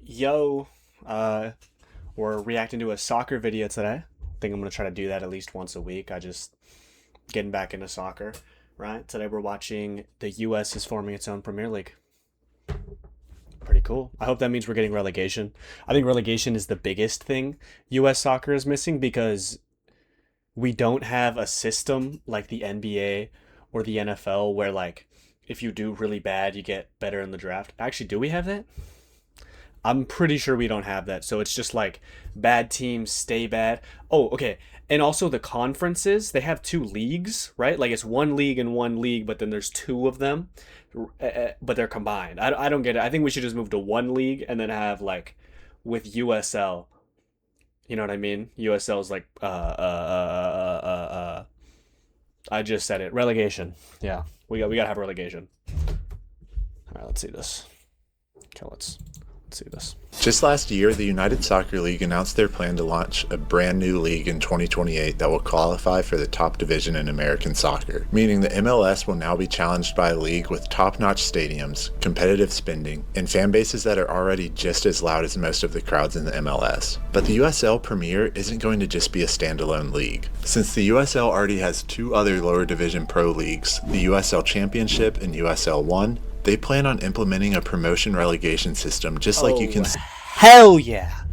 Yo, uh, we're reacting to a soccer video today. I think I'm gonna try to do that at least once a week. I just getting back into soccer, right? Today we're watching the U.S. is forming its own Premier League. Pretty cool. I hope that means we're getting relegation. I think relegation is the biggest thing U.S. soccer is missing because we don't have a system like the NBA or the NFL where like if you do really bad, you get better in the draft. Actually, do we have that? I'm pretty sure we don't have that. So it's just like bad teams stay bad. Oh, okay. And also the conferences, they have two leagues, right? Like it's one league and one league, but then there's two of them, but they're combined. I don't get it. I think we should just move to one league and then have like with USL. You know what I mean? USL is like I just said it. Relegation. Yeah, we gotta have relegation. All right, let's see this. Okay, let's see this. Just last year, the United Soccer League announced their plan to launch a brand new league in 2028 that will qualify for the top division in American soccer, meaning the MLS will now be challenged by a league with top-notch stadiums, competitive spending, and fan bases that are already just as loud as most of the crowds in the MLS. But the USL Premier isn't going to just be a standalone league. Since the USL already has two other lower division pro leagues, the USL Championship and USL 1, they plan on implementing a promotion relegation system just like you can. Hell yeah.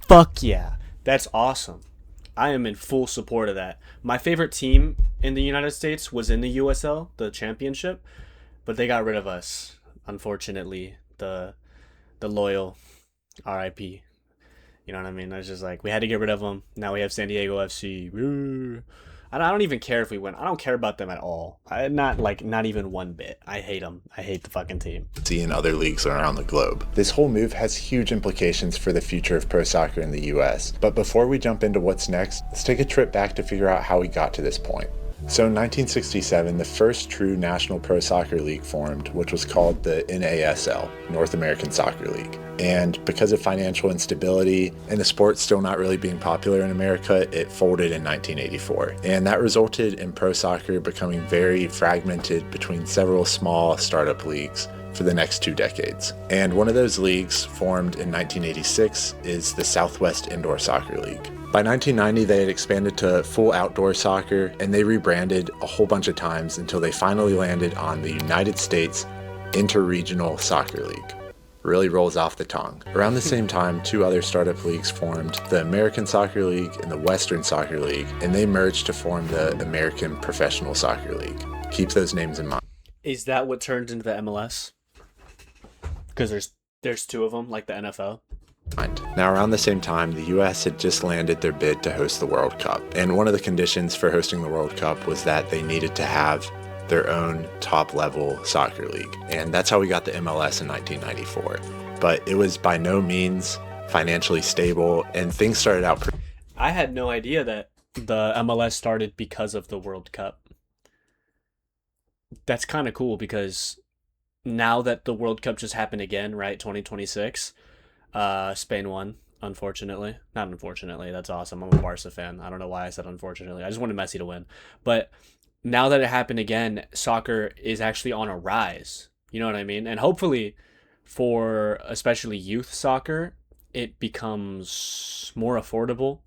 Fuck yeah. That's awesome. I am in full support of that. My favorite team in the United States was in the USL, the championship, but they got rid of us, unfortunately. The loyal RIP. You know what I mean? I was just like, we had to get rid of them. Now we have San Diego FC. Woo. I don't even care if we win. I don't care about them at all. Not even one bit. I hate them. I hate the fucking team. See in other leagues around the globe. This whole move has huge implications for the future of pro soccer in the US. But before we jump into what's next, let's take a trip back to figure out how we got to this point. So in 1967, the first true national pro soccer league formed, which was called the NASL, North American Soccer League. And because of financial instability and the sport still not really being popular in America, it folded in 1984. And that resulted in pro soccer becoming very fragmented between several small startup leagues for the next 2 decades. And one of those leagues, formed in 1986, is the Southwest Indoor Soccer League. By 1990, they had expanded to full outdoor soccer, and they rebranded a whole bunch of times until they finally landed on the United States Interregional Soccer League. Really rolls off the tongue. Around the same time, 2 other startup leagues formed, the American Soccer League and the Western Soccer League, and they merged to form the American Professional Soccer League. Keep those names in mind. Is that what turned into the MLS? Because there's 2 of them, like the NFL. Now, around the same time, the US had just landed their bid to host the World Cup, and one of the conditions for hosting the World Cup was that they needed to have their own top-level soccer league, and that's how we got the MLS in 1994. But it was by no means financially stable, and things started out pretty. I had no idea that the MLS started because of the World Cup. That's kind of cool because now that the World Cup just happened again, right, 2026, Spain won, unfortunately. Not unfortunately, that's awesome. I'm a Barca fan. I don't know why I said unfortunately. I just wanted Messi to win. But now that it happened again, soccer is actually on a rise. You know what I mean? And hopefully for especially youth soccer, it becomes more affordable.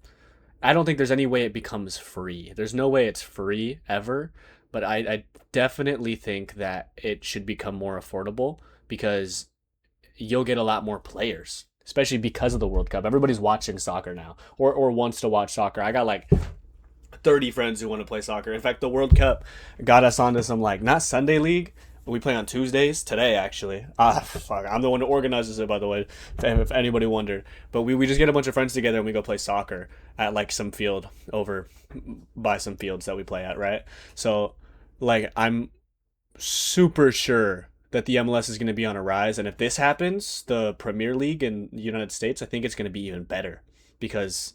I don't think there's any way it becomes free. There's no way it's free ever. But I definitely think that it should become more affordable because you'll get a lot more players, especially because of the World Cup. Everybody's watching soccer now or wants to watch soccer. I got like 30 friends who want to play soccer. In fact, the World Cup got us onto some like, not Sunday league, but we play on Tuesdays today, actually. Fuck. I'm the one who organizes it, by the way, if anybody wondered. But we just get a bunch of friends together and we go play soccer at like some field over by some fields that we play at, right? So like I'm super sure that the MLS is going to be on a rise. And if this happens, the Premier League in the United States, I think it's going to be even better because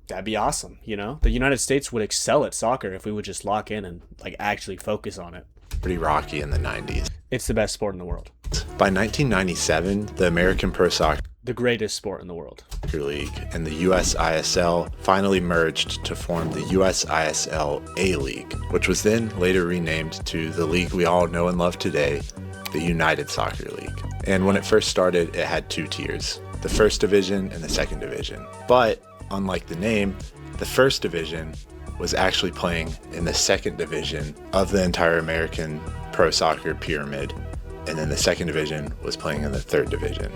that'd be awesome. You know, the United States would excel at soccer if we would just lock in and like actually focus on it. Pretty rocky in the 90s. It's the best sport in the world. By 1997, the American Pro Soccer The greatest sport in the world. League and the USISL finally merged to form the USISL A-League, which was then later renamed to the league we all know and love today, the United Soccer League. And when it first started, it had two tiers, the first division and the second division. But unlike the name, the first division was actually playing in the second division of the entire American pro soccer pyramid. And then the second division was playing in the third division.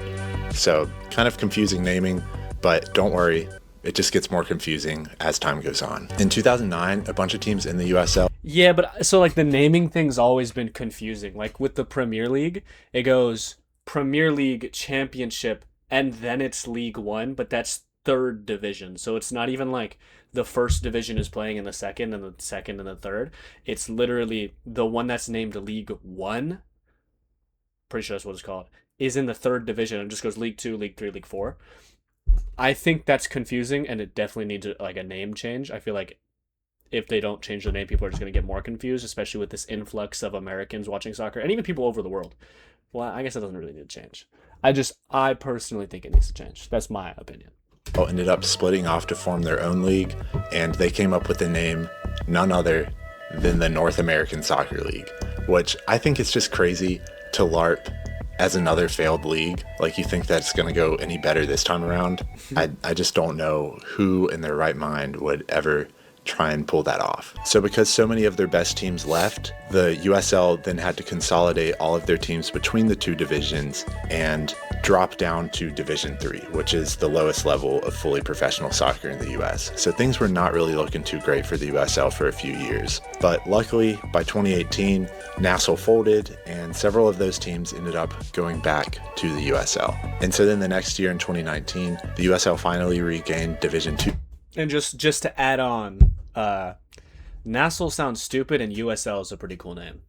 So kind of confusing naming, but don't worry, it just gets more confusing as time goes on. In 2009, a bunch of teams in the USL. Yeah, but so like the naming thing's always been confusing. Like with the Premier League, it goes Premier League Championship and then it's League One, but that's third division. So it's not even like the first division is playing in the second and the second and the third. It's literally the one that's named League One. Pretty sure that's what it's called. Is in the third division and just goes League Two, League Three, League Four. I think that's confusing and it definitely needs like a name change. I feel like if they don't change the name, people are just going to get more confused, especially with this influx of Americans watching soccer and even people over the world. Well, I guess it doesn't really need to change. I personally think it needs to change. That's my opinion. Ended up splitting off to form their own league, and they came up with the name none other than the North American Soccer League, which I think is just crazy to LARP as another failed league. Like, you think that's going to go any better this time around? I just don't know who in their right mind would ever try and pull that off. So because so many of their best teams left, the USL then had to consolidate all of their teams between the two divisions and drop down to Division 3, which is the lowest level of fully professional soccer in the US. So things were not really looking too great for the USL for a few years. But luckily, by 2018, Nassau folded and several of those teams ended up going back to the USL. And so then the next year in 2019, the USL finally regained Division 2. And just to add on, Nassau sounds stupid and USL is a pretty cool name.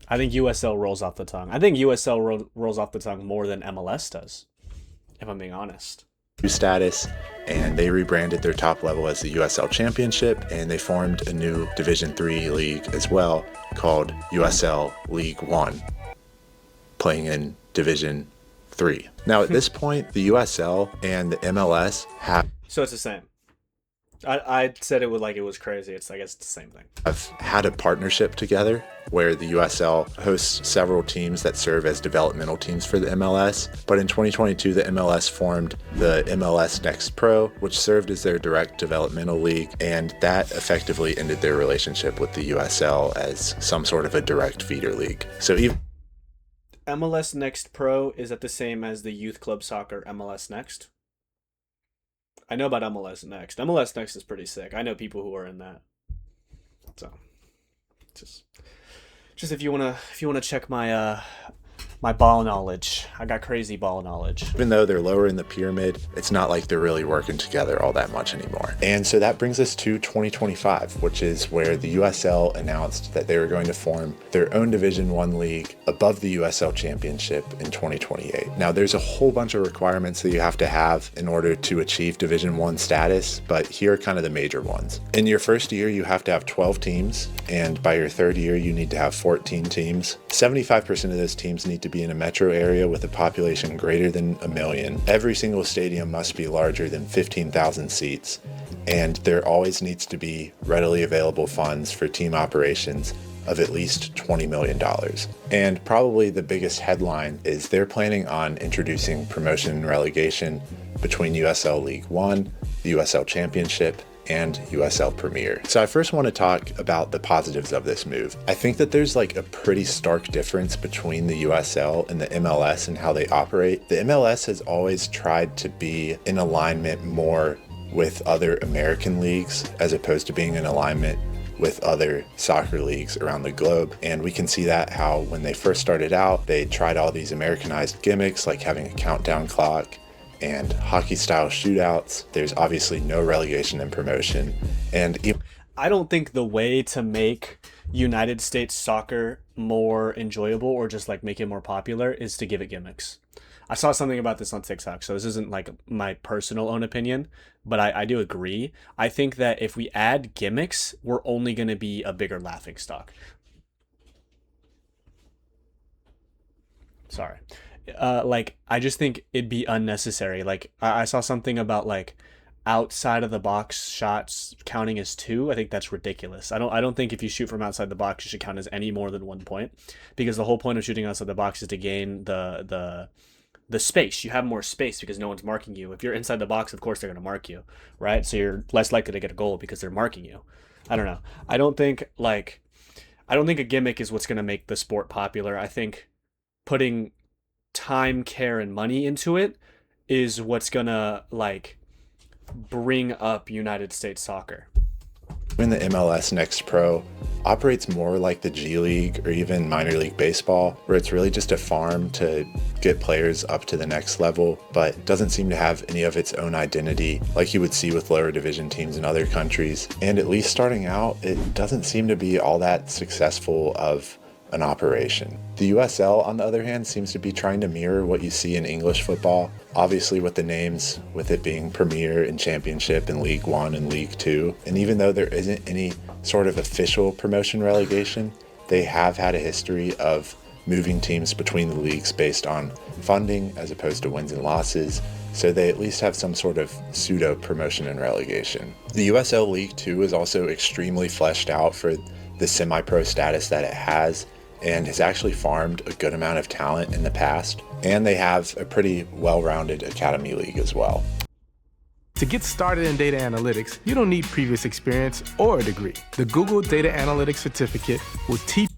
I think USL rolls off the tongue. I think USL rolls off the tongue more than MLS does, if I'm being honest. Status, and they rebranded their top level as the USL Championship, and they formed a new Division 3 league as well called USL League 1, playing in Division 3. Now at this point, the USL and the MLS have... So it's the same. I said it was crazy. I guess it's the same thing. I've had a partnership together where the USL hosts several teams that serve as developmental teams for the MLS. But in 2022, the MLS formed the MLS Next Pro, which served as their direct developmental league. And that effectively ended their relationship with the USL as some sort of a direct feeder league. So even MLS Next Pro, is that the same as the Youth Club Soccer MLS Next? I know about MLS Next. MLS Next is pretty sick. I know people who are in that. So, just if you wanna check my my ball knowledge, I got crazy ball knowledge. Even though they're lower in the pyramid, it's not like they're really working together all that much anymore. And so that brings us to 2025, which is where the USL announced that they were going to form their own Division 1 league above the USL Championship in 2028. Now, there's a whole bunch of requirements that you have to have in order to achieve Division 1 status, but here are kind of the major ones. In your first year, you have to have 12 teams, and by your third year, you need to have 14 teams. 75% of those teams need to be in a metro area with a population greater than 1 million. Every single stadium must be larger than 15,000 seats, and there always needs to be readily available funds for team operations of at least $20 million. And probably the biggest headline is they're planning on introducing promotion and relegation between USL League 1, the USL Championship, and USL Premier. So I first want to talk about the positives of this move. I think that there's like a pretty stark difference between the USL and the MLS and how they operate. The MLS has always tried to be in alignment more with other American leagues as opposed to being in alignment with other soccer leagues around the globe. And we can see that how when they first started out, they tried all these Americanized gimmicks like having a countdown clock and hockey-style shootouts. There's obviously no relegation and promotion. And I don't think the way to make United States soccer more enjoyable or just like make it more popular is to give it gimmicks. I saw something about this on TikTok, so this isn't like my personal own opinion, but I do agree. I think that if we add gimmicks, we're only going to be a bigger laughingstock. Sorry. I just think it'd be unnecessary. Like I saw something about like outside of the box shots counting as two, I think that's ridiculous. I don't think if you shoot from outside the box, you should count as any more than 1 point, because the whole point of shooting outside the box is to gain the space. You have more space because no one's marking you. If you're inside the box, of course they're going to mark you, right? So you're less likely to get a goal because they're marking you. I don't know. I don't think like I don't think a gimmick is what's going to make the sport popular. I think putting time, care, and money into it is what's going to like bring up United States soccer. When the MLS Next Pro operates more like the G League or even minor league baseball, where it's really just a farm to get players up to the next level, but doesn't seem to have any of its own identity like you would see with lower division teams in other countries. And at least starting out, it doesn't seem to be all that successful of an operation. The USL, on the other hand, seems to be trying to mirror what you see in English football, obviously with the names, with it being Premier and Championship and League One and League Two. And even though there isn't any sort of official promotion relegation, they have had a history of moving teams between the leagues based on funding as opposed to wins and losses, so they at least have some sort of pseudo promotion and relegation. The USL League Two is also extremely fleshed out for the semi-pro status that it has, and has actually farmed a good amount of talent in the past. And they have a pretty well-rounded academy league as well. To get started in data analytics, you don't need previous experience or a degree. The Google Data Analytics Certificate will teach.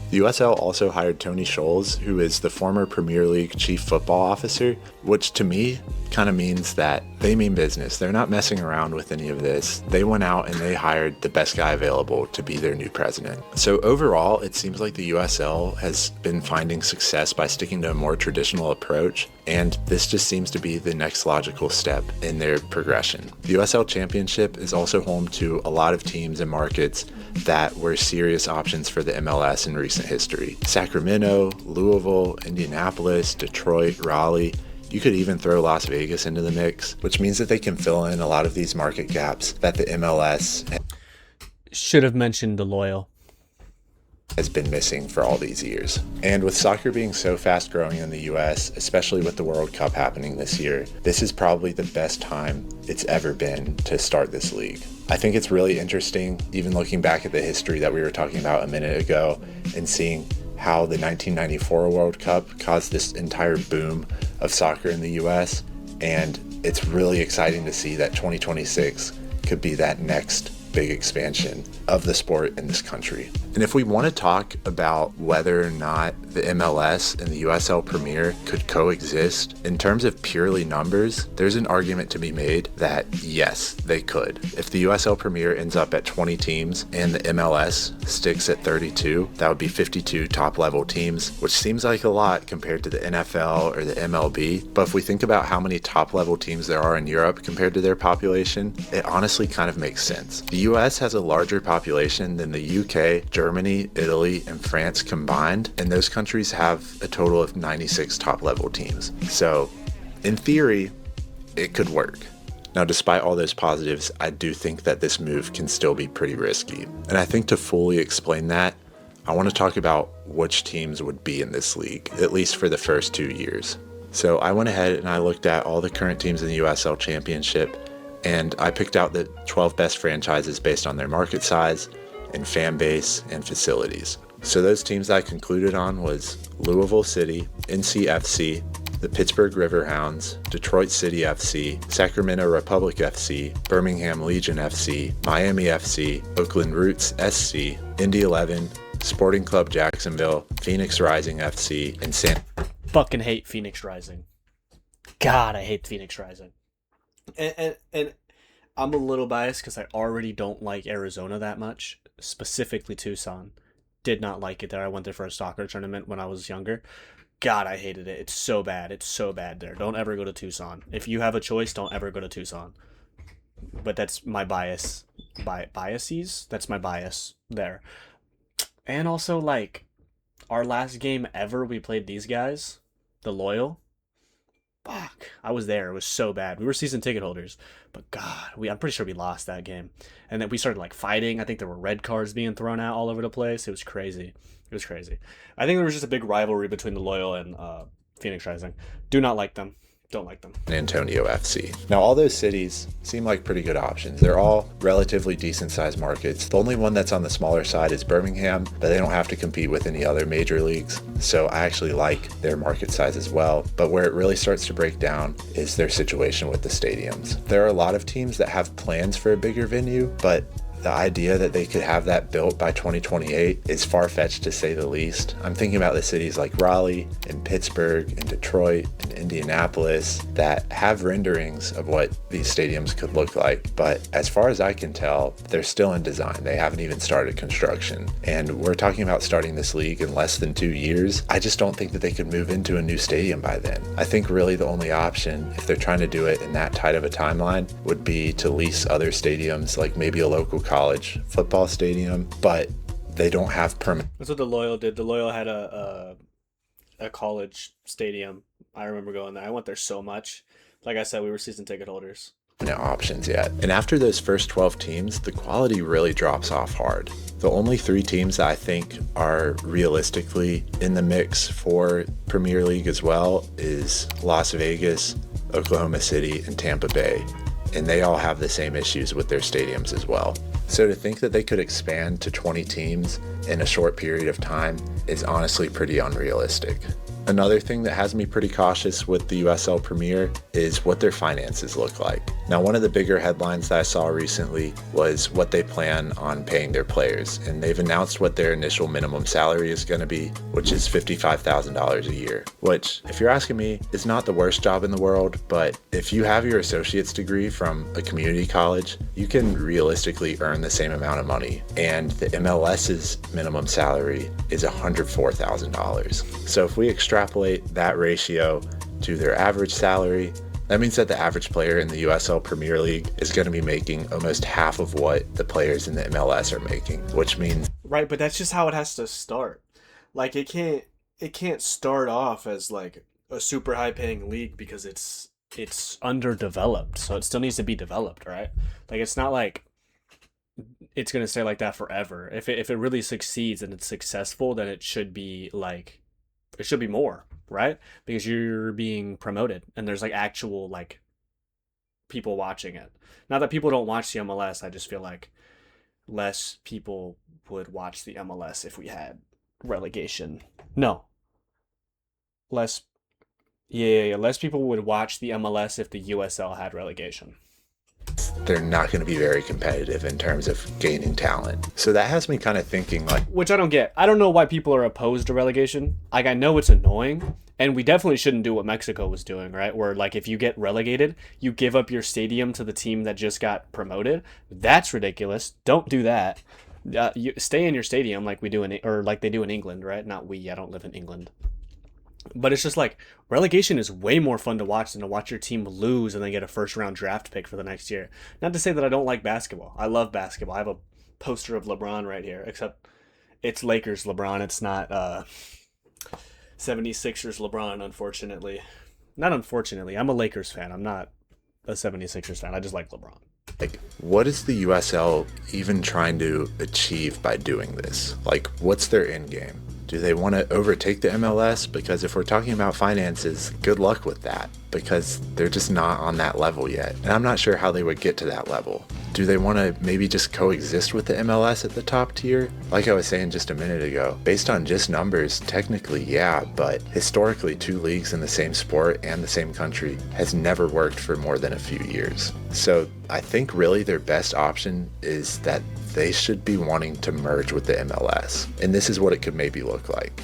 The USL also hired Tony Scholes, who is the former Premier League chief football officer, which to me kind of means that they mean business. They're not messing around with any of this. They went out and they hired the best guy available to be their new president. So overall, it seems like the USL has been finding success by sticking to a more traditional approach, and this just seems to be the next logical step in their progression. The USL Championship is also home to a lot of teams and markets that were serious options for the MLS in recent history. Sacramento, Louisville, Indianapolis, Detroit, Raleigh. You could even throw Las Vegas into the mix, which means that they can fill in a lot of these market gaps that the MLS Should have mentioned the Loyal. has been missing for all these years. And with soccer being so fast growing in the US, especially with the World Cup happening this year, this is probably the best time it's ever been to start this league. I think it's really interesting, even looking back at the history that we were talking about a minute ago and seeing how the 1994 World Cup caused this entire boom of soccer in the US. And it's really exciting to see that 2026 could be that next big expansion of the sport in this country. And if we want to talk about whether or not the MLS and the USL Premier could coexist, in terms of purely numbers, there's an argument to be made that yes, they could. If the USL Premier ends up at 20 teams and the MLS sticks at 32, that would be 52 top level teams, which seems like a lot compared to the NFL or the MLB. But if we think about how many top level teams there are in Europe compared to their population, it honestly kind of makes sense. The US has a larger population than the UK, Germany, Italy, and France combined, and those countries have a total of 96 top-level teams. So, in theory, it could work. Now, despite all those positives, I do think that this move can still be pretty risky. And I think to fully explain that, I want to talk about which teams would be in this league, at least for the first 2 years. So I went ahead and I looked at all the current teams in the USL Championship, and I picked out the 12 best franchises based on their market size and fan base and facilities. So those teams I concluded on was Louisville City, NCFC, the Pittsburgh Riverhounds, Detroit City FC, Sacramento Republic FC, Birmingham Legion FC, Miami FC, Oakland Roots SC, Indy 11, Sporting Club Jacksonville, Phoenix Rising FC, and Fucking hate Phoenix Rising. God, I hate Phoenix Rising. And I'm a little biased because I already don't like Arizona that much, specifically Tucson. Did not like it there. I went there for a soccer tournament when I was younger. God, I hated it. It's so bad. It's so bad there. Don't ever go to Tucson. If you have a choice, don't ever go to Tucson. But that's my bias. Biases? That's my bias there. And also, like, our last game ever, we played these guys, the Loyal. Fuck, I was there. It was so bad. We were season ticket holders, but God, I'm pretty sure we lost that game. And then we started like fighting. I think there were red cards being thrown out all over the place. It was crazy. It was crazy. I think there was just a big rivalry between the Loyal and Phoenix Rising. Do not like them. Don't like them. Antonio FC. Now, all those cities seem like pretty good options. They're all relatively decent sized markets. The only one that's on the smaller side is Birmingham, but they don't have to compete with any other major leagues. So I actually like their market size as well. But where it really starts to break down is their situation with the stadiums. There are a lot of teams that have plans for a bigger venue, but the idea that they could have that built by 2028 is far-fetched to say the least. I'm thinking about the cities like Raleigh and Pittsburgh and Detroit and Indianapolis that have renderings of what these stadiums could look like. But as far as I can tell, they're still in design. They haven't even started construction. And we're talking about starting this league in less than 2 years. I just don't think that they could move into a new stadium by then. I think really the only option, if they're trying to do it in that tight of a timeline, would be to lease other stadiums, like maybe a local college football stadium, but they don't have permanent. That's what the Loyal did. The Loyal had a college stadium. I remember going there. I went there so much. Like I said, we were season ticket holders. Options yet. And after those first 12 teams, the quality really drops off hard. The only 3 teams that I think are realistically in the mix for Premier League as well is Las Vegas, Oklahoma City, and Tampa Bay. And they all have the same issues with their stadiums as well. So to think that they could expand to 20 teams in a short period of time is honestly pretty unrealistic. Another thing that has me pretty cautious with the USL Premier is what their finances look like. Now, one of the bigger headlines that I saw recently was what they plan on paying their players, and they've announced what their initial minimum salary is going to be, which is $55,000 a year, which, if you're asking me, is not the worst job in the world, but if you have your associate's degree from a community college, you can realistically earn the same amount of money, and the MLS's minimum salary is $104,000. So if we extrapolate that ratio to their average salary, that means that the average player in the USL Premier League is going to be making almost half of what the players in the MLS are making, which means... Right, but that's just how it has to start. Like, it can't start off as like a super high paying league because it's underdeveloped, so it still needs to be developed, right? Like, it's not like it's going to stay like that forever. If it really succeeds and it's successful, then it should be like, it should be more, right? Because you're being promoted and there's like actual like people watching it. Not that people don't watch the MLS, I just feel like less people would watch the MLS if we had relegation. No. Less people would watch the MLS if the USL had relegation. They're not going to be very competitive in terms of gaining talent. So that has me kind of thinking like... Which I don't get. I don't know why people are opposed to relegation. Like, I know it's annoying, and we definitely shouldn't do what Mexico was doing, right? Where, like, if you get relegated, you give up your stadium to the team that just got promoted. That's ridiculous. Don't do that. You stay in your stadium like we do or like they do in England, right? Not we. I don't live in England. But it's just like relegation is way more fun to watch than to watch your team lose and then get a first round draft pick for the next year. Not to say that I don't like basketball. I love basketball. I have a poster of LeBron right here, except it's Lakers LeBron. It's not 76ers LeBron, unfortunately. Not unfortunately. I'm a Lakers fan. I'm not a 76ers fan. I just like LeBron. Like, what is the USL even trying to achieve by doing this? Like, what's their end game? Do they want to overtake the MLS? Because if we're talking about finances, good luck with that, because they're just not on that level yet. And I'm not sure how they would get to that level. Do they want to maybe just coexist with the MLS at the top tier? Like I was saying just a minute ago, based on just numbers, technically, yeah, but historically 2 leagues in the same sport and the same country has never worked for more than a few years. So I think really their best option is that they should be wanting to merge with the MLS. And this is what it could maybe look like.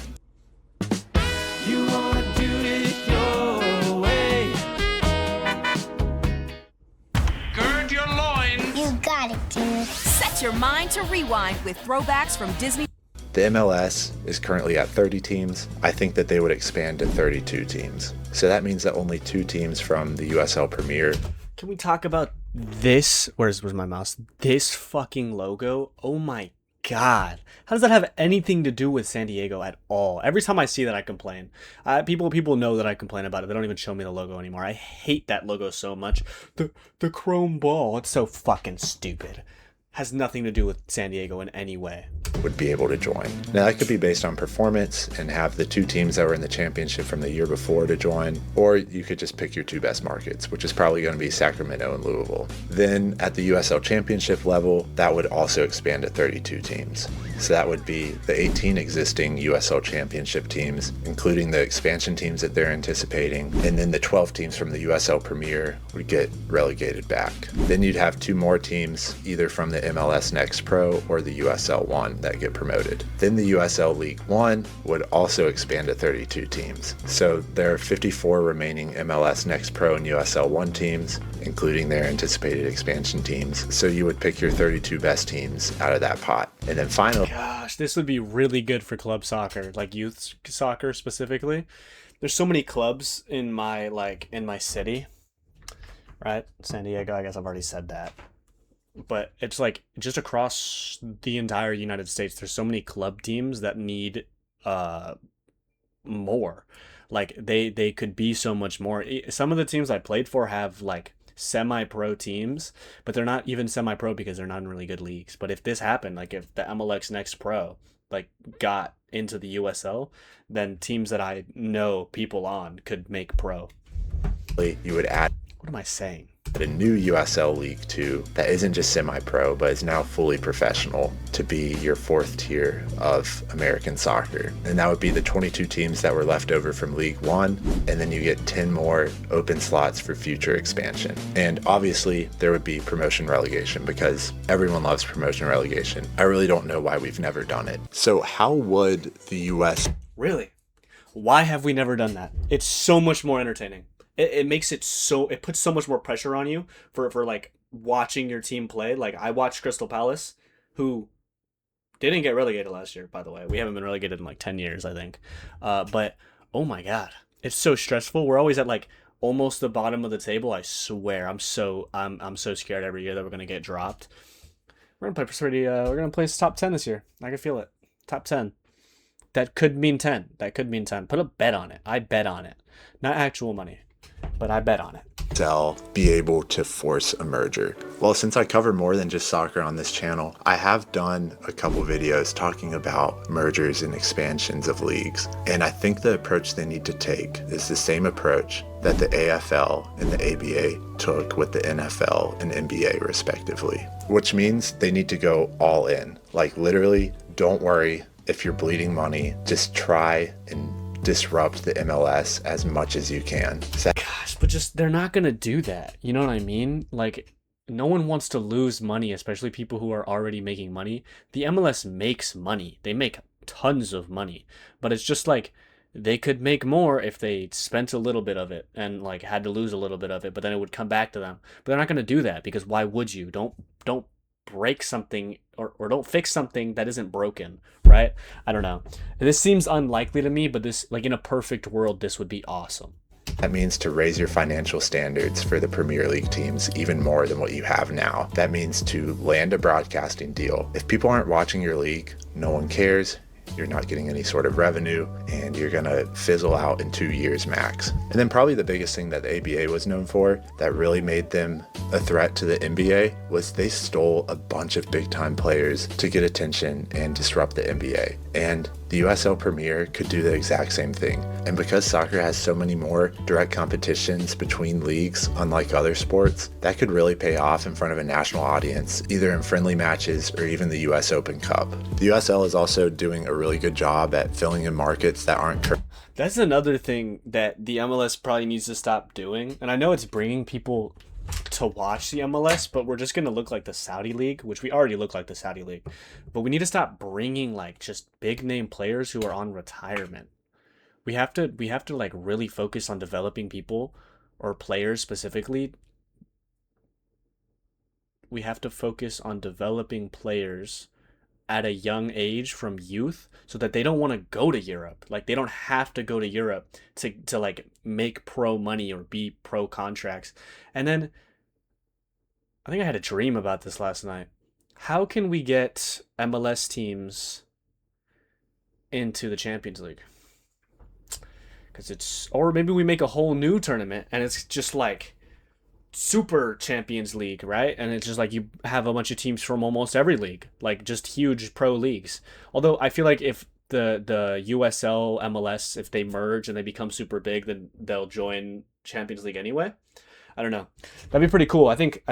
You wanna do it your way. Gird your loins. You got it, dude. Set your mind to rewind with throwbacks from Disney. The MLS is currently at 30 teams. I think that they would expand to 32 teams. So that means that only 2 teams from the USL Premier. Can we talk about this? Where's my mouse? This fucking logo. Oh my god. How does that have anything to do with San Diego at all? Every time I see that, I complain. People know that I complain about it. They don't even show me the logo anymore. I hate that logo so much. The chrome ball. It's so fucking stupid. has nothing to do with San Diego in any way. Would be able to join. Now that could be based on performance and have the 2 teams that were in the championship from the year before to join, or you could just pick your 2 best markets, which is probably going to be Sacramento and Louisville. Then at the USL championship level, that would also expand to 32 teams. So that would be the 18 existing USL championship teams, including the expansion teams that they're anticipating, and then the 12 teams from the USL Premier would get relegated back. Then you'd have 2 more teams, either from the MLS Next Pro or the USL 1 that get promoted. Then the USL League 1 would also expand to 32 teams. So there are 54 remaining MLS Next Pro and USL 1 teams, including their anticipated expansion teams. So you would pick your 32 best teams out of that pot. And then finally, Gosh, this would be really good for club soccer, like youth soccer specifically. There's so many clubs in my city, right? San Diego, I guess I've already said that. But it's like just across the entire United States, there's so many club teams that need more. Like they could be so much more. Some of the teams I played for have like semi-pro teams, but they're not even semi-pro because they're not in really good leagues. But if this happened, like if the MLS Next Pro like got into the USL, then teams that I know people on could make pro. you would add What am I saying? a new USL League 2 that isn't just semi-pro, but is now fully professional to be your 4th tier of American soccer. And that would be the 22 teams that were left over from League 1, and then you get 10 more open slots for future expansion. And obviously there would be promotion relegation because everyone loves promotion relegation. I really don't know why we've never done it. So how would the US... Really? Why have we never done that? It's so much more entertaining. It makes it so, it puts so much more pressure on you for like watching your team play. Like I watched Crystal Palace, who didn't get relegated last year, by the way. We haven't been relegated in like 10 years, I think. But oh my God, it's so stressful. We're always at like almost the bottom of the table. I swear, I'm so scared every year that we're gonna get dropped. We're gonna place top 10 this year. I can feel it. Top 10. That could mean 10. That could mean 10. Put a bet on it. I bet on it. Not actual money, but I bet on it. Be able to force a merger. Well, since I cover more than just soccer on this channel, I have done a couple videos talking about mergers and expansions of leagues. And I think the approach they need to take is the same approach that the AFL and the ABA took with the NFL and NBA respectively, which means they need to go all in. Like literally, don't worry if you're bleeding money, just try and disrupt the MLS as much as you can. Gosh, but just they're not gonna do that. You know what I mean? Like, no one wants to lose money, especially people who are already making money. The MLS makes money. They make tons of money. But it's just like they could make more if they spent a little bit of it and like had to lose a little bit of it, but then it would come back to them. But they're not gonna do that because why would you? Don't break something or don't fix something that isn't broken, right? I don't know. This seems unlikely to me, but this, like in a perfect world, this would be awesome. That means to raise your financial standards for the Premier League teams even more than what you have now. That means to land a broadcasting deal. If people aren't watching your league, no one cares. You're not getting any sort of revenue, and you're gonna fizzle out in 2 years max. And then probably the biggest thing that the ABA was known for that really made them a threat to the NBA was they stole a bunch of big time players to get attention and disrupt the NBA. And the USL Premier could do the exact same thing. And because soccer has so many more direct competitions between leagues, unlike other sports, that could really pay off in front of a national audience, either in friendly matches or even the US Open Cup. The USL is also doing a really good job at filling in markets that aren't That's another thing that the MLS probably needs to stop doing. And I know it's bringing people to watch the MLS, but we're just going to look like the Saudi League, which we already look like the Saudi League. But we need to stop bringing like just big name players who are on retirement. We have to like really focus on developing people or players specifically. We have to focus on developing players at a young age from youth so that they don't want to go to Europe. Like they don't have to go to Europe to like make pro money or be pro contracts. And then I think I had a dream about this last night. How can we get MLS teams into the Champions League? Or maybe we make a whole new tournament and it's just like super Champions League, right? And it's just like you have a bunch of teams from almost every league, like just huge pro leagues. Although I feel like if the USL MLS, if they merge and they become super big, then they'll join Champions League anyway. I don't know. That'd be pretty cool. I think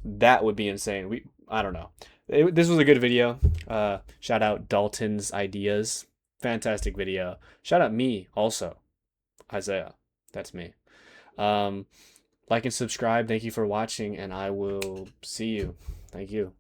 that would be insane. I don't know. This was a good video. Shout out Dalton's Ideas. Fantastic video. Shout out me also. Isaiah. That's me. Like and subscribe. Thank you for watching, and I will see you. Thank you.